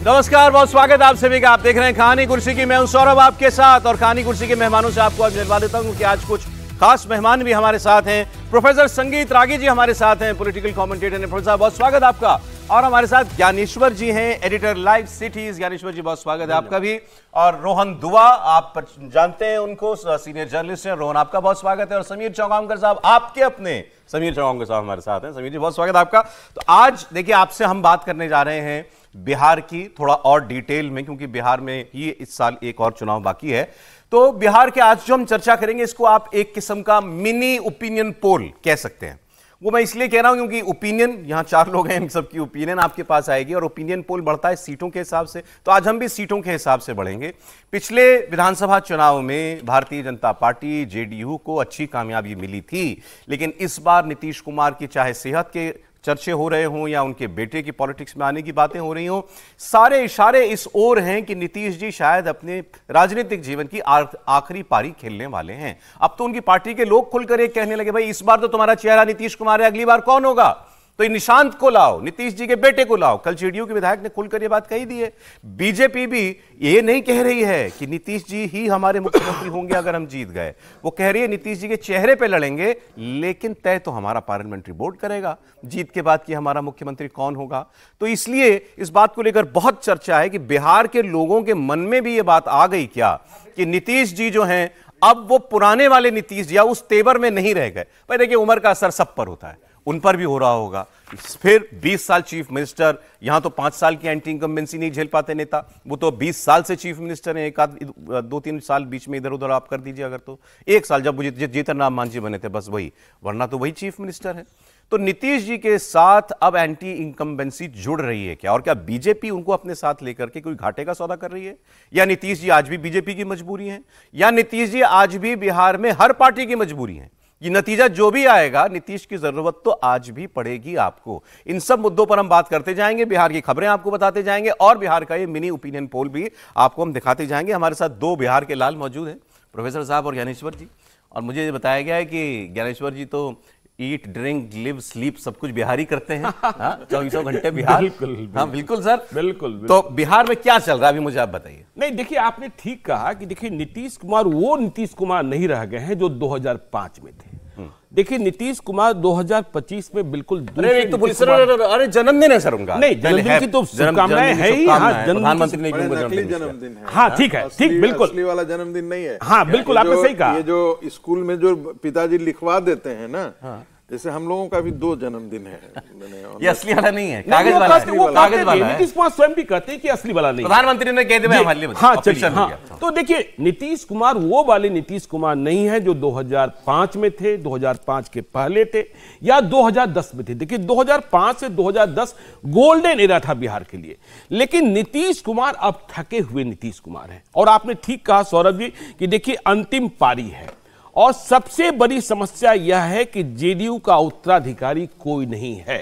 नमस्कार, बहुत स्वागत आप सभी का। आप देख रहे हैं कहानी कुर्सी की। मैं हूं सौरभ आपके साथ और कहानी कुर्सी के मेहमानों से आपको आज मिलवा देता हूं कि आज कुछ खास मेहमान भी हमारे साथ हैं। प्रोफेसर संगीत रागी जी हमारे साथ हैं, पॉलिटिकल कमेंटेटर हैं। प्रोफेसर बहुत स्वागत आपका। और हमारे साथ ज्ञानेश्वर जी हैं, एडिटर लाइव सिटीज। ज्ञानेश्वर जी बहुत स्वागत है आपका भी। और रोहन दुआ, आप जानते हैं उनको, सीनियर जर्नलिस्ट हैं। रोहन आपका बहुत स्वागत है। और समीर चौगांवकर साहब, आपके अपने समीर चौगांवकर साहब हमारे साथ हैं। समीर जी बहुत स्वागत आपका। तो आज देखिए, आपसे हम बात करने जा रहे हैं बिहार की थोड़ा और डिटेल में, क्योंकि बिहार में ही इस साल एक और चुनाव बाकी है। तो बिहार के आज जो हम चर्चा करेंगे, इसको आप एक किस्म का मिनी ओपिनियन पोल कह सकते हैं। वो मैं इसलिए कह रहा हूं क्योंकि ओपिनियन, यहां 4 लोग हैं, इन सबकी ओपिनियन आपके पास आएगी और ओपिनियन पोल बढ़ता है सीटों के हिसाब से। तो आज हम भी सीटों के हिसाब से बढ़ेंगे। पिछले विधानसभा चुनाव में भारतीय जनता पार्टी जेडीयू को अच्छी कामयाबी मिली थी, लेकिन इस बार नीतीश कुमार की चाहे सेहत के चर्चे हो रहे हों या उनके बेटे की पॉलिटिक्स में आने की बातें हो रही हों, सारे इशारे इस ओर हैं कि नीतीश जी शायद अपने राजनीतिक जीवन की आखिरी पारी खेलने वाले हैं। अब तो उनकी पार्टी के लोग खुलकर एक कहने लगे, भाई इस बार तो तुम्हारा चेहरा नीतीश कुमार है, अगली बार कौन होगा? तो निशांत को लाओ, नीतीश जी के बेटे को लाओ। कल जेडीयू के विधायक ने खुलकर यह बात कही दी है। बीजेपी भी ये नहीं कह रही है कि नीतीश जी ही हमारे मुख्यमंत्री होंगे अगर हम जीत गए। वो कह रही है नीतीश जी के चेहरे पे लड़ेंगे, लेकिन तय तो हमारा पार्लियामेंट्री बोर्ड करेगा जीत के बाद कि हमारा मुख्यमंत्री कौन होगा। तो इसलिए इस बात को लेकर बहुत चर्चा है कि बिहार के लोगों के मन में भी ये बात आ गई क्या कि नीतीश जी जो हैं अब वो पुराने वाले नीतीश जी या उस तेवर में नहीं रह गए। भाई देखिए, उम्र का असर सब पर होता है, उन पर भी हो रहा होगा। फिर 20 साल चीफ मिनिस्टर, यहां तो 5 साल की एंटी इनकम्बेंसी नहीं झेल पाते नेता, वो तो 20 साल से चीफ मिनिस्टर हैं। एक आध 2-3 साल बीच में इधर उधर आप कर दीजिए, अगर तो 1 साल जब जीतन राम मांझी बने थे, बस वही, वरना तो वही चीफ मिनिस्टर है। तो नीतीश जी के साथ अब एंटी इनकम्बेंसी जुड़ रही है क्या? और क्या बीजेपी उनको अपने साथ लेकर के कोई घाटे का सौदा कर रही है? या नीतीश जी आज भी बीजेपी की मजबूरी है? या नीतीश जी आज भी बिहार में हर पार्टी की मजबूरी है? ये नतीजा जो भी आएगा, नीतीश की जरूरत तो आज भी पड़ेगी आपको। इन सब मुद्दों पर हम बात करते जाएंगे, बिहार की खबरें आपको बताते जाएंगे और बिहार का ये मिनी ओपिनियन पोल भी आपको हम दिखाते जाएंगे। हमारे साथ 2 बिहार के लाल मौजूद हैं, प्रोफेसर साहब और ज्ञानेश्वर जी। और मुझे बताया गया है कि ज्ञानेश्वर जी तो ईट, ड्रिंक, लिव, स्लीप सब कुछ बिहार ही करते हैं। 24 घंटे बिहार। बिल्कुल, हाँ बिल्कुल सर, बिल्कुल। तो बिहार में क्या चल रहा है अभी, मुझे आप बताइए। नहीं, देखिए आपने ठीक कहा कि देखिए नीतीश कुमार वो नीतीश कुमार नहीं रह गए हैं जो 2005 में थे। देखिए नीतीश कुमार 2025 में बिल्कुल अरे जन्मदिन है सर उनका। नहीं, जन्मदिन की तो शुभकामनाएं है ही। प्रधानमंत्री ने जन्मदिन है। हाँ ठीक है, ठीक, बिल्कुल असली वाला जन्मदिन नहीं है। हाँ बिल्कुल, आपने सही कहा। ये जो स्कूल में जो पिताजी लिखवा देते हैं ना, जैसे हम लोगों का भी 2 जन्मदिन है। ये असली वाला नहीं है, कागज वाला है। नीतीश कुमार स्वयं भी कहते हैं कि असली वाला नहीं। प्रधानमंत्री ने कह दिया। हाँ चलिए, हाँ। तो देखिए नीतीश कुमार वो वाले नीतीश कुमार नहीं है जो 2005 में थे, 2005 के पहले थे या 2010 में थे। देखिए 2005 से 2010 गोल्डन एरा था बिहार के लिए, लेकिन नीतीश कुमार अब थके हुए नीतीश कुमार हैं। और आपने ठीक कहा सौरभ जी कि देखिए अंतिम पारी है और सबसे बड़ी समस्या यह है कि जेडीयू का उत्तराधिकारी कोई नहीं है।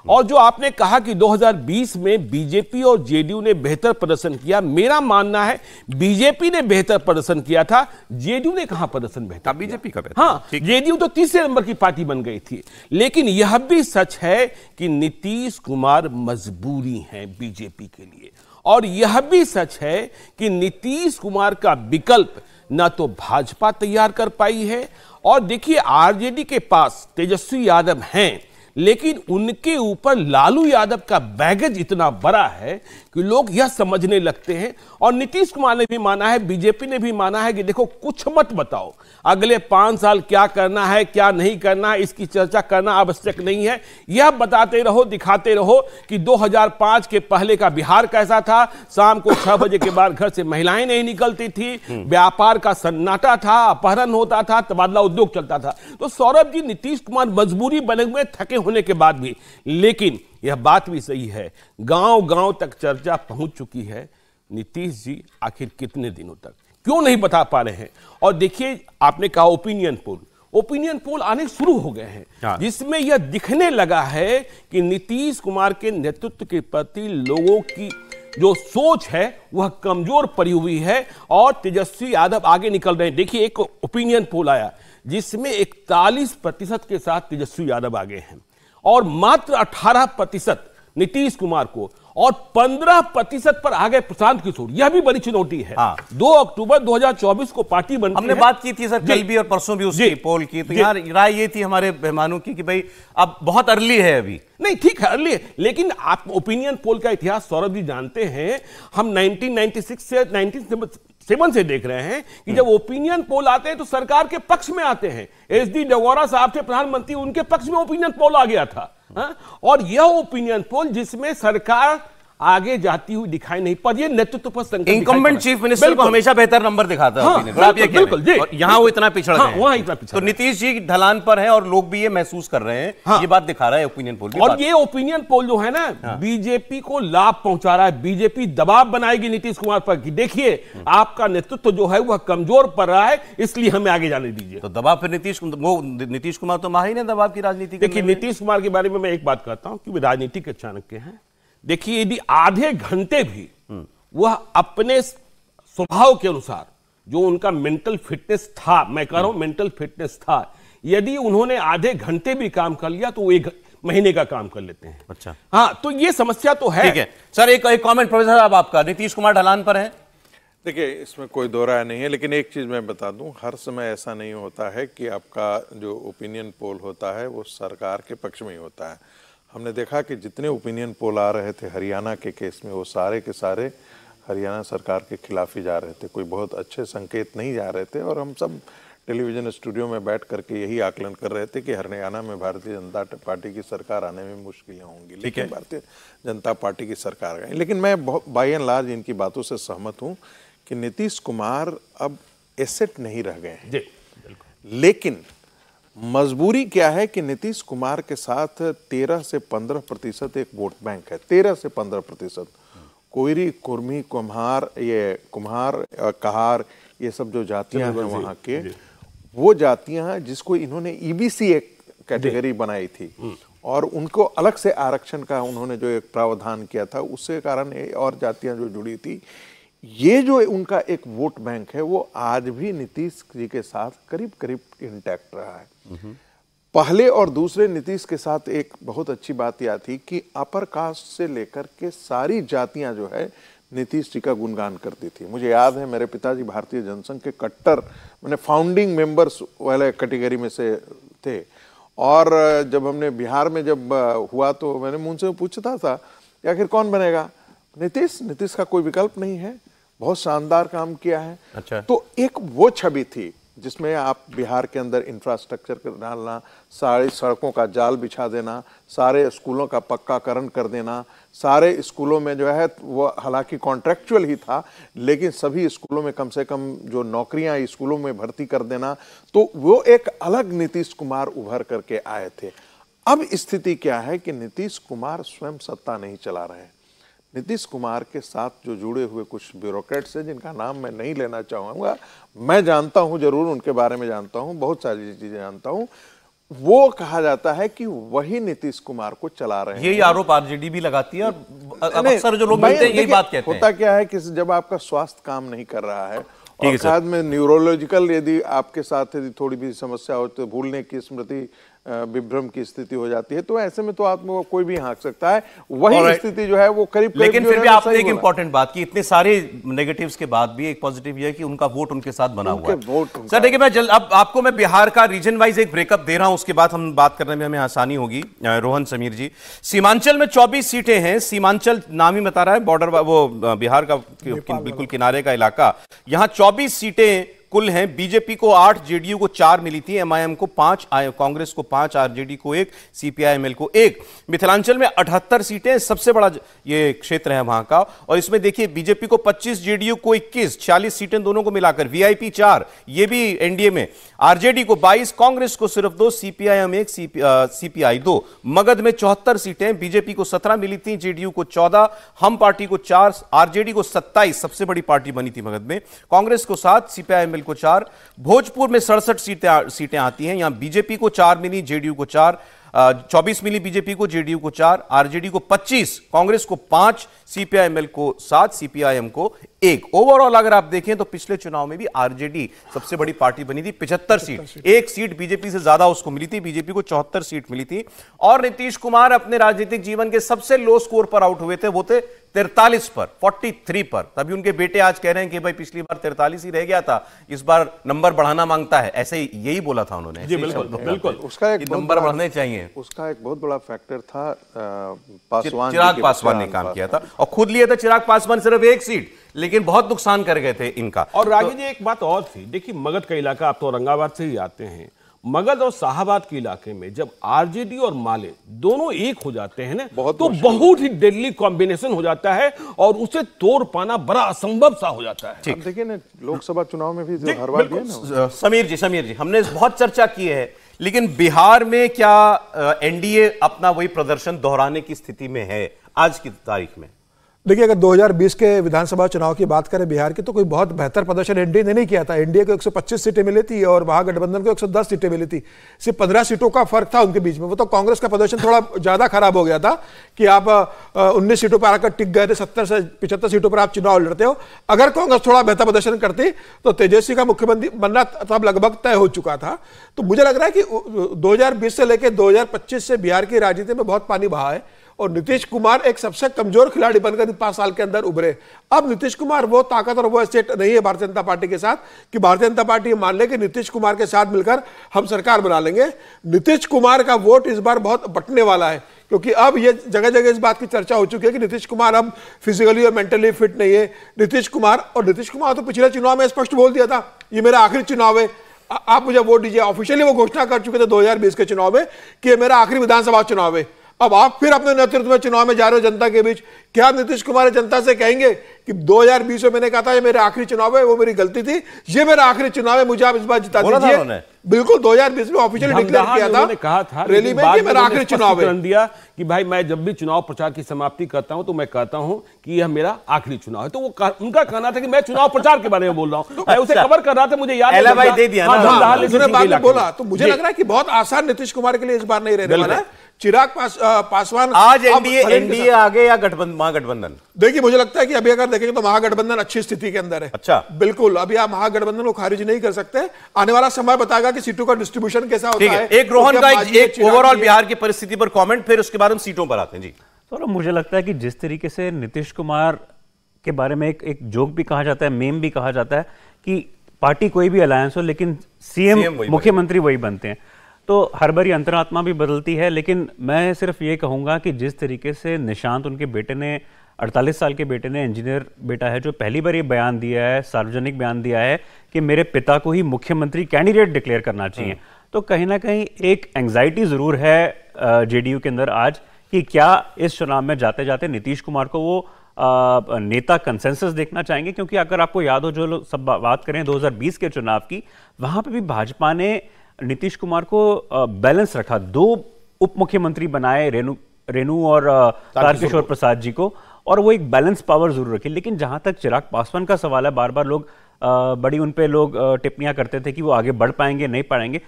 और जो आपने कहा कि 2020 में बीजेपी और जेडीयू ने बेहतर प्रदर्शन किया, मेरा मानना है बीजेपी ने बेहतर प्रदर्शन किया था, जेडीयू ने कहां प्रदर्शन बेहतर? बीजेपी का बेहतर। हाँ, जेडीयू तो तीसरे नंबर की पार्टी बन गई थी। लेकिन यह भी सच है कि नीतीश कुमार मजबूरी है बीजेपी के लिए, और यह भी सच है कि नीतीश कुमार का विकल्प ना तो भाजपा तैयार कर पाई है। और देखिए आरजेडी के पास तेजस्वी यादव हैं, लेकिन उनके ऊपर लालू यादव का बैगेज इतना बड़ा है कि लोग यह समझने लगते हैं, और नीतीश कुमार ने भी माना है, बीजेपी ने भी माना है कि देखो कुछ मत बताओ, अगले 5 साल क्या करना है क्या नहीं करना है इसकी चर्चा करना आवश्यक नहीं है। यह बताते रहो, दिखाते रहो कि 2005 के पहले का बिहार कैसा था। शाम को 6 बजे के बाद घर से महिलाएं नहीं निकलती थी, व्यापार का सन्नाटा था, अपहरण होता था, तबादला उद्योग चलता था। तो सौरभ जी, नीतीश कुमार मजबूरी बने हुए, थके होने के बाद भी, लेकिन यह बात भी सही है, गांव गांव तक चर्चा पहुंच चुकी है, नीतीश जी आखिर कितने दिनों तक, क्यों नहीं बता पा रहे हैं। और देखिए आपने कहा ओपिनियन पोल आने शुरू हो गए हैं, जिसमें यह दिखने लगा है कि नीतीश कुमार के नेतृत्व के प्रति लोगों की जो सोच है वह कमजोर पड़ी हुई है और तेजस्वी यादव आगे निकल रहे हैं। देखिए एक ओपिनियन पोल आया जिसमें 41% के साथ तेजस्वी यादव आगे हैं और मात्र 18% नीतीश कुमार को और 15% पर आ गए प्रशांत किशोर, यह भी बड़ी चुनौती है। हाँ। 2 अक्टूबर 2024 को पार्टी बनती हमने है। बात की थी सर कल भी और परसों भी उसकी पोल की, तो यहाँ राय ये थी हमारे मेहमानों की कि भाई अब बहुत अर्ली है अभी। नहीं ठीक है अर्ली है, लेकिन आप ओपिनियन पोल का इतिहास सौरभ जी जानते हैं, हम 1996 से 1997 से देख रहे हैं कि जब ओपिनियन पोल आते हैं तो सरकार के पक्ष में आते हैं। SD डगौरा साहब थे प्रधानमंत्री, उनके पक्ष में ओपिनियन पोल आ गया था। और यह ओपिनियन पोल जिसमें सरकार आगे जाती हुई दिखाई नहीं, पर यह नेतृत्व पर संकट, इंकम्बेंट चीफ मिनिस्टर को हमेशा बेहतर नंबर दिखाता है। हाँ, बिल्कुल जी, और यहाँ वो इतना पिछड़ गए हैं। वहाँ इतना पिछड़, तो नीतीश जी ढलान पर हैं और लोग भी ये महसूस कर रहे हैं। हाँ, ये बात दिखा रहा है ओपिनियन पोल। और ये ओपिनियन पोल जो है ना, बीजेपी को लाभ पहुंचा रहा है। बीजेपी दबाव बनाएगी नीतीश कुमार पर कि देखिए आपका नेतृत्व जो है वह कमजोर पड़ रहा है, इसलिए हमें आगे जाने दीजिए। तो दबाव फिर नीतीश कुमार तो माहिर है दबाव की राजनीति। देखिए नीतीश कुमार के बारे में मैं एक बात कहता हूं कि वे राजनीतिक चाणक्य हैं। देखिए यदि आधे घंटे भी वह अपने स्वभाव के अनुसार जो उनका मेंटल फिटनेस था, मैं कह रहा हूं मेंटल फिटनेस था, यदि उन्होंने आधे घंटे भी काम कर लिया तो वो 1 महीने का काम कर लेते हैं। अच्छा, हाँ, तो ये समस्या तो है। ठीक है सर, एक कमेंट प्रोफेसर साहब आपका, नीतीश कुमार ढलान पर है। देखिए इसमें कोई दो राय नहीं है, लेकिन एक चीज़ मैं बता दूं, हर समय ऐसा नहीं होता है कि आपका जो ओपिनियन पोल होता है वो सरकार के पक्ष में ही होता है। हमने देखा कि जितने ओपिनियन पोल आ रहे थे हरियाणा के केस में, वो सारे के सारे हरियाणा सरकार के खिलाफ ही जा रहे थे, कोई बहुत अच्छे संकेत नहीं जा रहे थे। और हम सब टेलीविज़न स्टूडियो में बैठ करके यही आकलन कर रहे थे कि हरियाणा में भारतीय जनता पार्टी की सरकार आने में मुश्किलें होंगी, लेकिन भारतीय जनता पार्टी की सरकार गई। लेकिन मैं बाय एंड लार्ज इनकी बातों से सहमत हूँ कि नीतीश कुमार अब एसेट नहीं रह गए हैं। लेकिन मजबूरी क्या है कि नीतीश कुमार के साथ 13 से 15% एक वोट बैंक है। 13 से 15% कोयरी, कुर्मी, कुम्हार, ये कुम्हार, कहार, ये सब जो जातियां हैं वहाँ के, वो जातियां हैं जिसको इन्होंने EBC एक कैटेगरी बनाई थी और उनको अलग से आरक्षण का उन्होंने जो एक प्रावधान किया था, उसके कारण और जातियां जो जुड़ी थी, ये जो उनका एक वोट बैंक है वो आज भी नीतीश जी के साथ करीब करीब इंटैक्ट रहा है। पहले और दूसरे नीतीश के साथ एक बहुत अच्छी बात यह थी कि अपर कास्ट से लेकर के सारी जातियां जो है नीतीश जी का गुणगान करती थी। मुझे याद है मेरे पिताजी भारतीय जनसंघ के कट्टर मैंने फाउंडिंग मेंबर्स वाले कैटेगरी में से थे, और जब हमने बिहार में जब हुआ तो मैंने उनसे पूछता था कि आखिर कौन बनेगा, नीतीश का कोई विकल्प नहीं है, बहुत शानदार काम किया है। अच्छा। तो एक वो छवि थी जिसमें आप बिहार के अंदर इंफ्रास्ट्रक्चर डालना, सारी सड़कों का जाल बिछा देना, सारे स्कूलों का पक्काकरण कर देना, सारे स्कूलों में जो है वो हालांकि कॉन्ट्रैक्चुअल ही था लेकिन सभी स्कूलों में कम से कम जो नौकरियां स्कूलों में भर्ती कर देना, तो वो एक अलग नीतीश कुमार उभर करके आए थे। अब स्थिति क्या है कि नीतीश कुमार स्वयं सत्ता नहीं चला रहे हैं। नीतीश कुमार के साथ जो जुड़े हुए कुछ ब्यूरोक्रेट्स हैं जिनका नाम मैं नहीं लेना चाहूँगा, मैं जानता हूँ, जरूर उनके बारे में जानता हूँ, बहुत सारी चीज़ें जानता हूँ, वो कहा जाता है कि वही नीतीश कुमार को चला रहे हैं। यही आरोप RJD भी लगाती है और अक्सर जो लोग मिलते हैं यही बात कहते हैं। होता क्या है कि जब आपका स्वास्थ्य काम नहीं कर रहा है और साथ में न्यूरोलॉजिकल यदि आपके साथ यदि थोड़ी भी समस्या हो तो भूलने की स्मृति विभ्रम की स्थिति हो जाती है, तो ऐसे में तो आत्मा कोई भी हाँक सकता है। वही स्थिति जो है वो करीब लेकिन फिर भी आपने एक इंपॉर्टेंट बात की, इतने सारे नेगेटिव्स के बाद भी एक पॉजिटिव ये है कि उनका वोट उनके साथ बना हुआ है। सर देखिए, मैं अब आपको मैं बिहार का रीजन वाइज एक ब्रेकअप दे रहा हूं, उसके बाद हम बात करने में हमें आसानी होगी। रोहन समीर जी, सीमांचल में 24 सीटें हैं। सीमांचल नाम ही बता रहा है, बॉर्डर वो बिहार का बिल्कुल किनारे का इलाका। यहां 24 सीटें कुल हैं। बीजेपी को 8, जेडीयू को 4 मिली थी, MIM को 5, कांग्रेस को 5, RJD को 1, CPI-ML को 1। मिथिलांचल में 78 सीटें, सबसे बड़ा ये क्षेत्र है वहां का। और इसमें देखिए बीजेपी को 25, जेडीयू को 21, 40 सीटें दोनों को मिलाकर। VIP 4, ये भी एनडीए में। RJD को 22, कांग्रेस को सिर्फ 2, CPI-M 1, CPI 2। मगध में 74 सीटें, बीजेपी को 17 मिली थी, जेडीयू को 14, हम पार्टी को 4, RJD को 27, सबसे बड़ी पार्टी बनी थी मगध में, कांग्रेस को 7, CPI-ML को 4। भोजपुर में 67 सीटें आती हैं, यहां बीजेपी को 4 मिली, जेडीयू को 4, 24 मिली बीजेपी को, जेडीयू को 4, आरजेडी को 25, कांग्रेस को 5, सीपीआईएमएल को 7, सीपीआईएम को 1। ओवरऑल अगर आप देखें तो पिछले चुनाव में भी आरजेडी सबसे बड़ी पार्टी बनी थी, 75 सीट, एक सीट बीजेपी से ज्यादा उसको मिली थी, बीजेपी को 74 सीट मिली थी। और नीतीश कुमार अपने राजनीतिक जीवन के सबसे लो स्कोर पर आउट हुए थे, वो थे 43 पर, 43 पर। तभी उनके बेटे आज कह रहे हैं कि भाई पिछली बार 43 ही रह गया था, इस बार नंबर बढ़ाना मांगता है, ऐसे ही यही बोला था उन्होंने। जी बिल्कुल बिल्कुल, उसका एक नंबर बढ़ने चाहिए। उसका एक बहुत बड़ा फैक्टर था पासवान, चिराग पासवान ने काम किया था और खुद लिए थे चिराग पासवान सिर्फ एक सीट, लेकिन बहुत नुकसान कर गए थे इनका। और रागी जी एक बात और थी, देखिए मगध का इलाका, आप तो औरंगाबाद से ही आते हैं, मगध और शाहाबाद के इलाके में जब आरजेडी और माले दोनों एक हो जाते हैं ना, तो बहुत ही डेडली कॉम्बिनेशन हो जाता है और उसे तोड़ पाना बड़ा असंभव सा हो जाता है। अब देखिए ना, लोकसभा चुनाव में भी जो हर बार दिया ना। समीर जी हमने बहुत चर्चा की है, लेकिन बिहार में क्या एनडीए अपना वही प्रदर्शन दोहराने की स्थिति में है आज की तारीख में? देखिए, अगर 2020 के विधानसभा चुनाव की बात करें बिहार की, तो कोई बहुत बेहतर प्रदर्शन एनडीए ने नहीं किया था। एनडीए को 125 सीटें मिली थी और महागठबंधन को 110 सीटें मिली थी, सिर्फ 15 सीटों का फर्क था उनके बीच में। वो तो कांग्रेस का प्रदर्शन थोड़ा ज्यादा खराब हो गया था कि आप 19 सीटों पर आकर टिक गए थे, 70 से 75 सीटों पर आप चुनाव लड़ते हो। अगर कांग्रेस थोड़ा बेहतर प्रदर्शन करती तो तेजस्वी का मुख्यमंत्री बनना तब लगभग तय हो चुका था। तो मुझे लग रहा है कि 2020 से लेकर 2025 से बिहार की राजनीति में बहुत पानी बहा है और नीतीश कुमार एक सबसे कमजोर खिलाड़ी बनकर 5 साल के अंदर उभरे। अब नीतीश कुमार वो ताकत और वो एसेट नहीं है भारतीय जनता पार्टी के साथ कि भारतीय जनता पार्टी मान ले कि नीतीश कुमार के साथ मिलकर हम सरकार बना लेंगे। नीतीश कुमार का वोट इस बार बहुत बंटने वाला है, क्योंकि अब ये जगह जगह इस बात की चर्चा हो चुकी है कि नीतीश कुमार अब फिजिकली और मेंटली फिट नहीं है। नीतीश कुमार तो पिछले चुनाव में स्पष्ट बोल दिया था ये मेरा आखिरी चुनाव है, आप मुझे वोट दीजिए। ऑफिशियली वो घोषणा कर चुके थे 2020 के चुनाव में कि ये मेरा आखिरी विधानसभा चुनाव है। अब आप फिर अपने नेतृत्व में चुनाव में जा रहे हो जनता के बीच, क्या नीतीश कुमार जनता से कहेंगे कि 2020 में मैंने कहा था ये मेरा आखिरी चुनाव है, वो मेरी गलती थी, ये मेरा आखिरी चुनाव है, मुझे आप इस बार जिता दीजिए? बिल्कुल 2020 में ऑफिशियली डिक्लेयर किया था, कहा था रैली में कि मेरा आखिरी चुनाव है। दिया कि भाई मैं जब भी चुनाव प्रचार की समाप्ति करता हूं तो मैं कहता हूं कि यह मेरा आखिरी चुनाव है। तो वो उनका कहना था कि मैं चुनाव प्रचार के बारे में बोल रहा हूं, मैं उसे कवर कर रहा था, मुझे याद है बोला। तो मुझे लग रहा है कि बहुत आसान नीतीश कुमार के लिए इस बार नहीं रहने वाला है। चिराग पासवान आज एनडीए आगे या महागठबंधन? देखिए, मुझे लगता है कि अभी अगर देखेंगे तो महागठबंधन अच्छी स्थिति के अंदर है। अच्छा, बिल्कुल, अभी आप महागठबंधन को खारिज नहीं कर सकते। आने वाला समय बताएगा कि सीटों का डिस्ट्रीब्यूशन कैसा होता है। एक रोहन का एक ओवरऑल बिहार की परिस्थिति पर कमेंट, फिर उसके बाद हम सीटों पर आते हैं। जी तो मुझे लगता है कि जिस तरीके से नीतीश कुमार के बारे में एक जोक भी कहा जाता है, मेम भी कहा जाता है कि पार्टी कोई भी अलायंस हो लेकिन सीएम मुख्यमंत्री वही बनते हैं, तो हर बारी अंतरात्मा भी बदलती है। लेकिन मैं सिर्फ ये कहूंगा कि जिस तरीके से निशांत, उनके बेटे ने, 48 साल के बेटे ने, इंजीनियर बेटा है, जो पहली बार ये बयान दिया है, सार्वजनिक बयान दिया है कि मेरे पिता को ही मुख्यमंत्री कैंडिडेट डिक्लेयर करना चाहिए, तो कहीं ना कहीं एक एंग्जाइटी जरूर है जेडीयू के अंदर आज कि क्या इस चुनाव में जाते जाते नीतीश कुमार को वो नेता कंसेंसस देखना चाहेंगे। क्योंकि अगर आपको याद हो, जो लोग सब बात करें 2020 के चुनाव की, वहां पर भी भाजपा ने नीतीश कुमार को बैलेंस रखा, 2 उप मुख्यमंत्री बनाए, रेणु और तारकिशोर प्रसाद जी को, और वो एक बैलेंस पावर जरूर रखी। लेकिन जहां तक चिराग पासवान का सवाल है, बार बार लोग बड़ी उन पे लोग टिप्पणियां करते थे कि वो आगे बढ़ पाएंगे नहीं पाएंगे।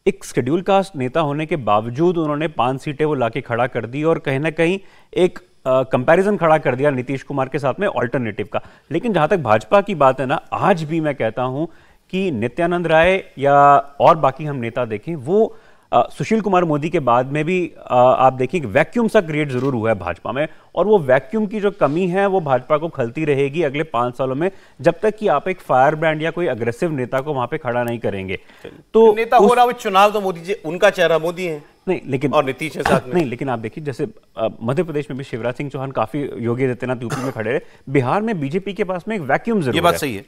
एक शेड्यूल कास्ट नेता होने के बावजूद उन्होंने 5 सीटें वो लाके खड़ा कर दी और कहीं ना कहीं एक कंपैरिजन खड़ा कर दिया नीतीश कुमार के साथ में ऑल्टरनेटिव का। लेकिन जहां तक भाजपा की बात है ना, आज भी मैं कहता हूं कि नित्यानंद राय या और बाकी हम नेता देखें, वो सुशील कुमार मोदी के बाद में भी आप देखिए वैक्यूम सा क्रिएट जरूर हुआ है भाजपा में, और वो वैक्यूम की जो कमी है वो भाजपा को खलती रहेगी अगले 5 सालों में, जब तक कि आप एक फायर ब्रांड या कोई अग्रेसिव नेता को वहां पे खड़ा नहीं करेंगे। तो नेता हो रहा है चुनाव, तो मोदी जी, उनका चेहरा मोदी है नहीं, लेकिन और नीतीश के साथ में नहीं। लेकिन आप देखिए जैसे मध्य प्रदेश में भी शिवराज सिंह चौहान काफी, योगी आदित्यनाथ यूपी में खड़े रहे, बिहार में बीजेपी के पास में एक वैक्यूम जरूर है। ये बात सही है।